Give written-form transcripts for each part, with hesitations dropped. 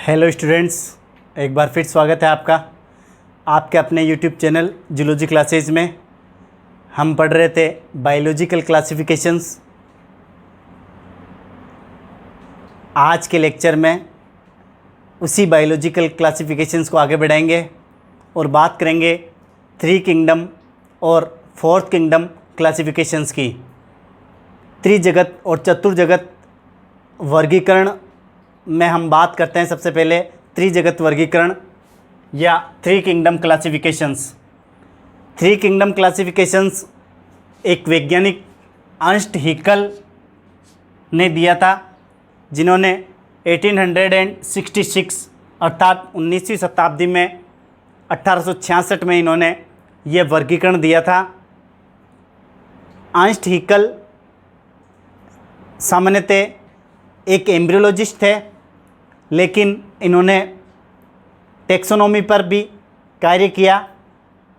Hello students, एक बार फिर स्वागत है आपका आपके अपने यूट्यूब चैनल जूलॉजी क्लासेज में। हम पढ़ रहे थे बायोलॉजिकल क्लासिफिकेशंस। आज के लेक्चर में उसी बायोलॉजिकल क्लासिफिकेशंस को आगे बढ़ाएंगे और बात करेंगे थ्री किंगडम और फोर्थ किंगडम क्लासिफिकेशंस की। त्रिजगत और चतुर्जगत वर्गीकरण में हम बात करते हैं। सबसे पहले त्रिजगत वर्गीकरण या three kingdom classifications. Three kingdom classifications एक वैज्ञानिक अर्नस्ट हैकेल ने दिया था, जिन्होंने 1866 अर्थात 19वीं शताब्दी में 1866 में इन्होंने ये वर्गीकरण दिया था। अर्नस्ट हैकेल सामान्यतः एक एम्ब्रियोलॉजिस्ट थे, लेकिन इन्होंने टेक्सोनॉमी पर भी कार्य किया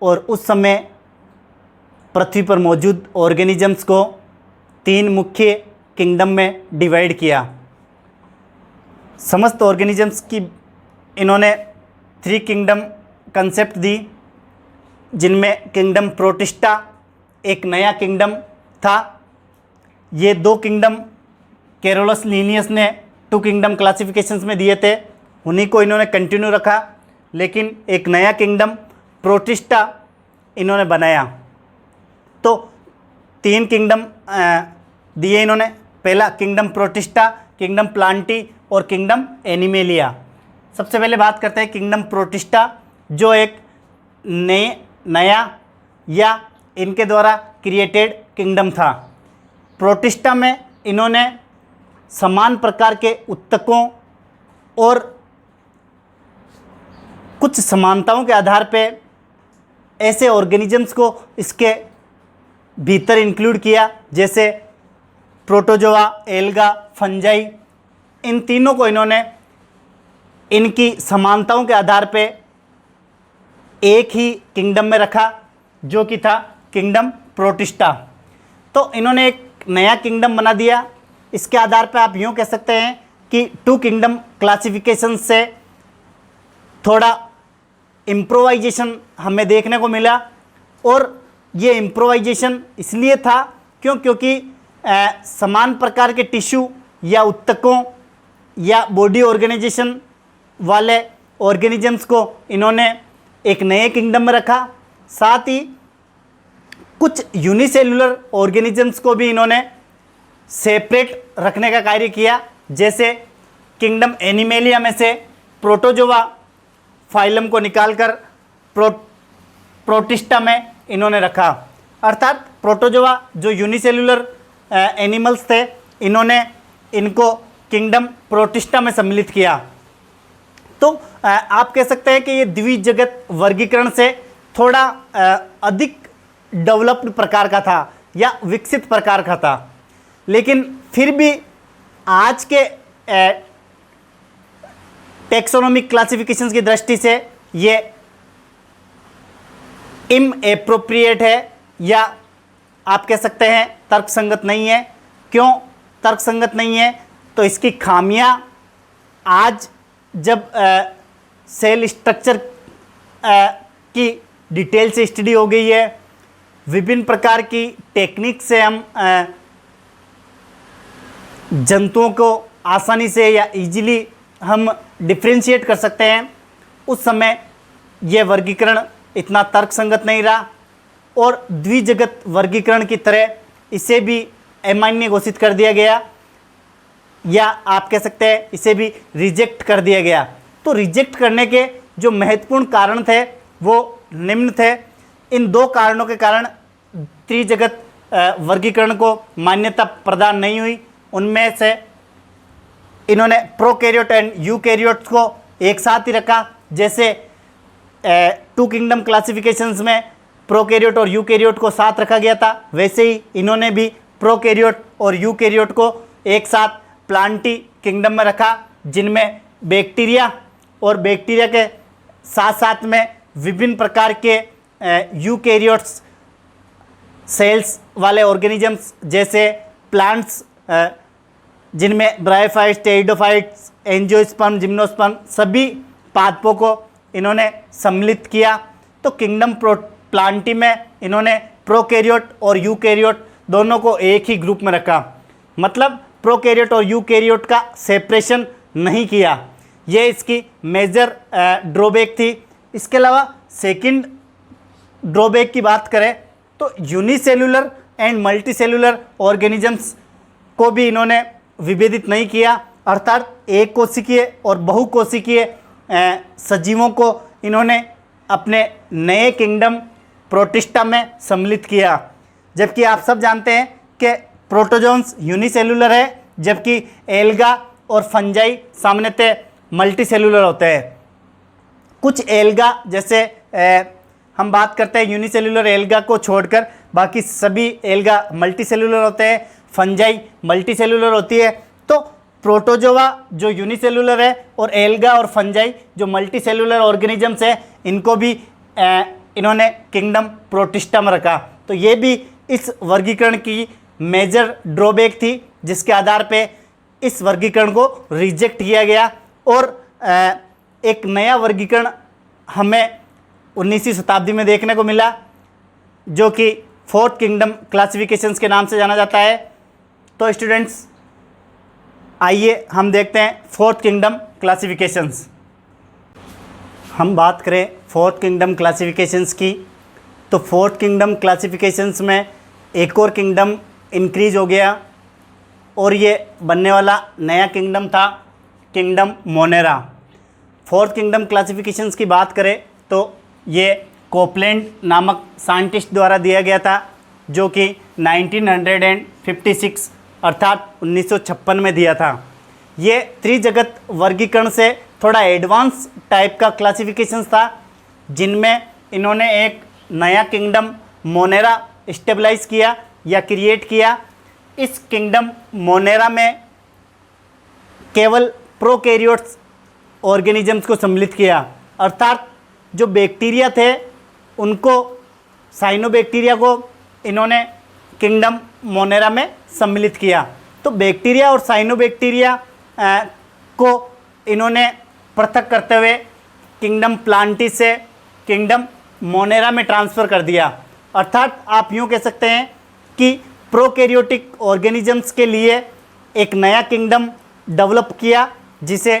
और उस समय पृथ्वी पर मौजूद ऑर्गेनिजम्स को तीन मुख्य किंगडम में डिवाइड किया। समस्त ऑर्गेनिजम्स की इन्होंने थ्री किंगडम कंसेप्ट दी, जिनमें किंगडम प्रोटिस्टा एक नया किंगडम था। ये दो किंगडम कैरोलस लिनियस ने टू किंगडम क्लासिफिकेशंस में दिए थे, उन्हीं को इन्होंने कंटिन्यू रखा, लेकिन एक नया किंगडम प्रोटिस्टा इन्होंने बनाया। तो तीन किंगडम दिए इन्होंने। पहला किंगडम प्रोटिस्टा, किंगडम प्लांटी और किंगडम एनिमेलिया। सबसे पहले बात करते हैं किंगडम प्रोटिस्टा, जो एक नया या इनके द्वारा क्रिएटेड किंगडम था। प्रोटिस्टा में इन्होंने समान प्रकार के उत्तकों और कुछ समानताओं के आधार पे ऐसे ऑर्गेनिजम्स को इसके भीतर इंक्लूड किया, जैसे प्रोटोजोआ, एल्गा, फंजाई। इन तीनों को इन्होंने इनकी समानताओं के आधार पे एक ही किंगडम में रखा, जो कि था किंगडम प्रोटिस्टा। तो इन्होंने एक नया किंगडम बना दिया। इसके आधार पर आप यूँ कह सकते हैं कि टू किंगडम क्लासिफिकेशन से थोड़ा इम्प्रोवाइजेशन हमें देखने को मिला। और ये इम्प्रोवाइजेशन इसलिए था क्योंकि समान प्रकार के टिश्यू या उत्तकों या बॉडी ऑर्गेनाइजेशन वाले ऑर्गेनिजम्स को इन्होंने एक नए किंगडम में रखा। साथ ही कुछ यूनिसेलुलर ऑर्गेनिजम्स को भी इन्होंने सेपरेट रखने का कार्य किया, जैसे किंगडम एनिमेलिया में से प्रोटोजोआ फाइलम को निकालकर प्रोटिस्टा में इन्होंने रखा। अर्थात प्रोटोजोआ जो यूनिसेलुलर एनिमल्स थे, इन्होंने इनको किंगडम प्रोटिस्टा में सम्मिलित किया। तो आप कह सकते हैं कि ये द्विजगत वर्गीकरण से थोड़ा अधिक डेवलप्ड प्रकार का था या विकसित प्रकार का था, लेकिन फिर भी आज के टेक्सोनोमिक क्लासिफिकेशंस की दृष्टि से ये इनएप्रोप्रिएट है, या आप कह सकते हैं तर्कसंगत नहीं है। क्यों तर्कसंगत नहीं है? तो इसकी खामियां आज जब सेल स्ट्रक्चर की डिटेल से स्टडी हो गई है, विभिन्न प्रकार की टेक्निक से हम जंतुओं को आसानी से या इजीली हम डिफ्रेंशिएट कर सकते हैं, उस समय यह वर्गीकरण इतना तर्कसंगत नहीं रहा और द्विजगत वर्गीकरण की तरह इसे भी अमान्य घोषित कर दिया गया, या आप कह सकते हैं इसे भी रिजेक्ट कर दिया गया। तो रिजेक्ट करने के जो महत्वपूर्ण कारण थे वो निम्न थे। इन दो कारणों के कारण त्रिजगत वर्गीकरण को मान्यता प्रदान नहीं हुई। उनमें से इन्होंने प्रोकैरियोट एंड यूकैरियोट्स को एक साथ ही रखा, जैसे टू किंगडम क्लासिफिकेशंस में प्रोकैरियोट और यूकैरियोट को साथ रखा गया था, वैसे ही इन्होंने भी प्रोकैरियोट और यूकैरियोट को एक साथ प्लांटी किंगडम में रखा, जिनमें बैक्टीरिया और बैक्टीरिया के साथ साथ में विभिन्न प्रकार के यूकैरियोट्स सेल्स वाले ऑर्गेनिजम्स, जैसे प्लांट्स जिनमें ब्रायोफाइट्स, टेरिडोफाइट्स, एंजियोस्पर्म, जिम्नोस्पर्म सभी पादपों को इन्होंने सम्मिलित किया। तो किंगडम प्लांटी में इन्होंने प्रोकैरियोट और यूकैरियोट दोनों को एक ही ग्रुप में रखा, मतलब प्रोकैरियोट और यूकैरियोट का सेपरेशन नहीं किया। ये इसकी मेजर ड्रॉबैक थी। इसके अलावा सेकंड ड्रॉबैक की बात करें तो यूनिसेल्युलर एंड मल्टीसेल्युलर ऑर्गेनिजम्स को भी इन्होंने विभेदित नहीं किया, अर्थात एक कोशिकीय और बहुकोशिकीय सजीवों को इन्होंने अपने नए किंगडम प्रोटिस्टा में सम्मिलित किया। जबकि आप सब जानते हैं कि प्रोटोजोन्स यूनिसेल्युलर है, जबकि एल्गा और फंजाई सामान्यतः मल्टीसेल्युलर होते हैं। कुछ एल्गा जैसे हम बात करते हैं यूनिसेल्युलर एल्गा को छोड़कर बाकी सभी एल्गा मल्टीसेल्युलर होते हैं, फंजाई मल्टीसेल्युलर होती है। तो प्रोटोजोआ जो यूनिसेल्युलर है और एल्गा और फंजाई जो मल्टीसेल्युलर ऑर्गेनिजम्स है, इनको भी इन्होंने किंगडम प्रोटिस्टा में रखा। तो ये भी इस वर्गीकरण की मेजर ड्रॉबैक थी, जिसके आधार पे इस वर्गीकरण को रिजेक्ट किया गया और एक नया वर्गीकरण हमें 19वीं शताब्दी में देखने को मिला, जो कि फोर्थ किंगडम क्लासिफिकेशंस के नाम से जाना जाता है। तो स्टूडेंट्स आइए हम देखते हैं फोर्थ किंगडम क्लासिफिकेशंस। हम बात करें फोर्थ किंगडम क्लासिफिकेशंस की, तो फोर्थ किंगडम क्लासिफिकेशंस में एक और किंगडम इंक्रीज हो गया और ये बनने वाला नया किंगडम था kingdom Monera. Fourth kingdom classifications की बात करें तो ये कोपलैंड नामक साइंटिस्ट द्वारा दिया गया था, जो कि 1956 अर्थात 1956 में दिया था। ये त्रिजगत वर्गीकरण से थोड़ा एडवांस टाइप का क्लासिफिकेशन था, जिनमें इन्होंने एक नया किंगडम मोनेरा स्टेबलाइज किया या क्रिएट किया। इस किंगडम मोनेरा में केवल प्रोकैरियोट्स ऑर्गेनिजम्स को सम्मिलित किया, अर्थात जो बैक्टीरिया थे उनको, साइनोबैक्टीरिया को इन्होंने किंगडम मोनेरा में सम्मिलित किया। तो बैक्टीरिया और साइनोबैक्टीरिया को इन्होंने पृथक करते हुए किंगडम प्लांटी से किंगडम मोनेरा में ट्रांसफ़र कर दिया। अर्थात आप यूँ कह सकते हैं कि प्रोकैरियोटिक ऑर्गेनिजम्स के लिए एक नया किंगडम डेवलप किया, जिसे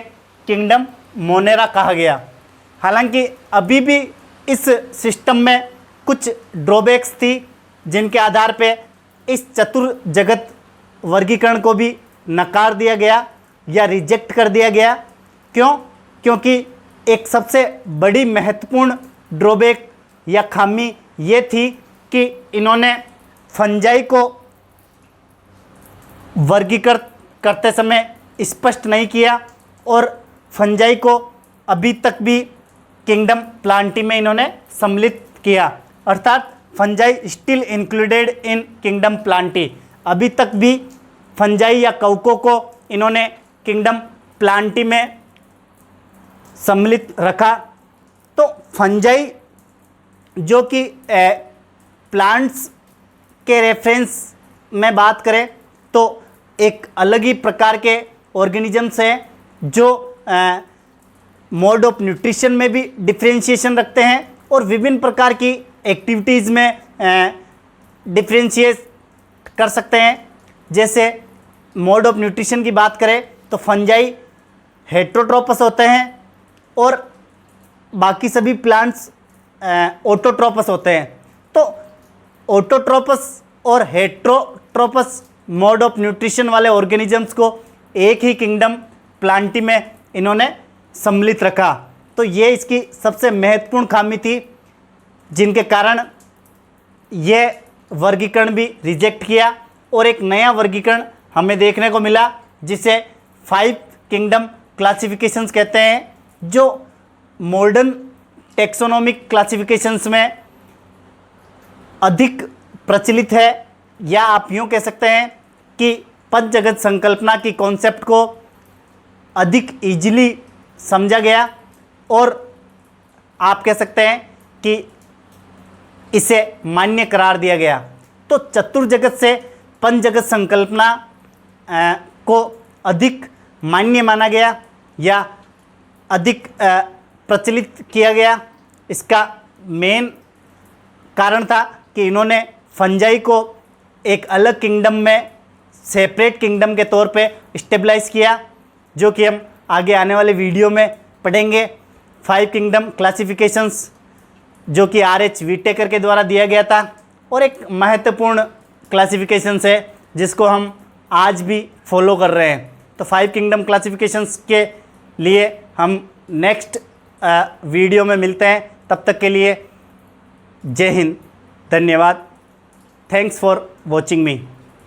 किंगडम मोनेरा कहा गया। हालांकि अभी भी इस सिस्टम में कुछ ड्रॉबैक्स थी, जिनके आधार पे इस चतुर्जगत वर्गीकरण को भी नकार दिया गया या रिजेक्ट कर दिया गया। क्यों? क्योंकि एक सबसे बड़ी महत्वपूर्ण ड्रॉबैक या खामी ये थी कि इन्होंने फंजाई को वर्गीकृत करते समय स्पष्ट नहीं किया और फंजाई को अभी तक भी किंगडम प्लांटी में इन्होंने सम्मिलित किया, अर्थात fungi still included in kingdom Plantae. अभी तक भी फंजाई या कवकों को इन्होंने किंगडम प्लांटी में सम्मिलित रखा। तो फंजाई जो कि प्लांट्स के रेफरेंस में बात करें तो एक अलग ही प्रकार के ऑर्गेनिजम्स हैं, जो मोड ऑफ न्यूट्रिशन में भी डिफ्रेंशिएशन रखते हैं और विभिन्न प्रकार की एक्टिविटीज़ में डिफ्रेंशिएट कर सकते हैं। जैसे मोड ऑफ न्यूट्रिशन की बात करें तो फंजाई हेट्रोट्रोपस होते हैं और बाकी सभी प्लांट्स ऑटोट्रोपस होते हैं। तो ऑटोट्रोपस और हेट्रोट्रोपस मोड ऑफ न्यूट्रिशन वाले ऑर्गेनिजम्स को एक ही किंगडम प्लांटी में इन्होंने सम्मिलित रखा। तो ये इसकी सबसे महत्वपूर्ण खामी थी, जिनके कारण ये वर्गीकरण भी रिजेक्ट किया और एक नया वर्गीकरण हमें देखने को मिला, जिसे 5 किंगडम क्लासिफिकेशंस कहते हैं, जो मॉडर्न टेक्सोनोमिक क्लासिफिकेशंस में अधिक प्रचलित है। या आप यूँ कह सकते हैं कि पंचजगत संकल्पना की कॉन्सेप्ट को अधिक ईजिली समझा गया और आप कह सकते हैं कि इसे मान्य करार दिया गया। तो चतुर्जगत से पंचजगत संकल्पना को अधिक मान्य माना गया या अधिक प्रचलित किया गया? इसका मेन कारण था कि इन्होंने फंजाई को एक अलग किंगडम में सेपरेट किंगडम के तौर पे स्टेबलाइज किया, जो कि हम आगे आने वाले वीडियो में पढ़ेंगे। 5 किंगडम क्लासिफिकेशंस जो कि R.H. व्हिटेकर के द्वारा दिया गया था, और एक महत्वपूर्ण क्लासिफिकेशंस है जिसको हम आज भी फॉलो कर रहे हैं। तो 5 किंगडम क्लासिफिकेशंस के लिए हम नेक्स्ट वीडियो में मिलते हैं। तब तक के लिए जय हिंद, धन्यवाद। Thanks for watching me.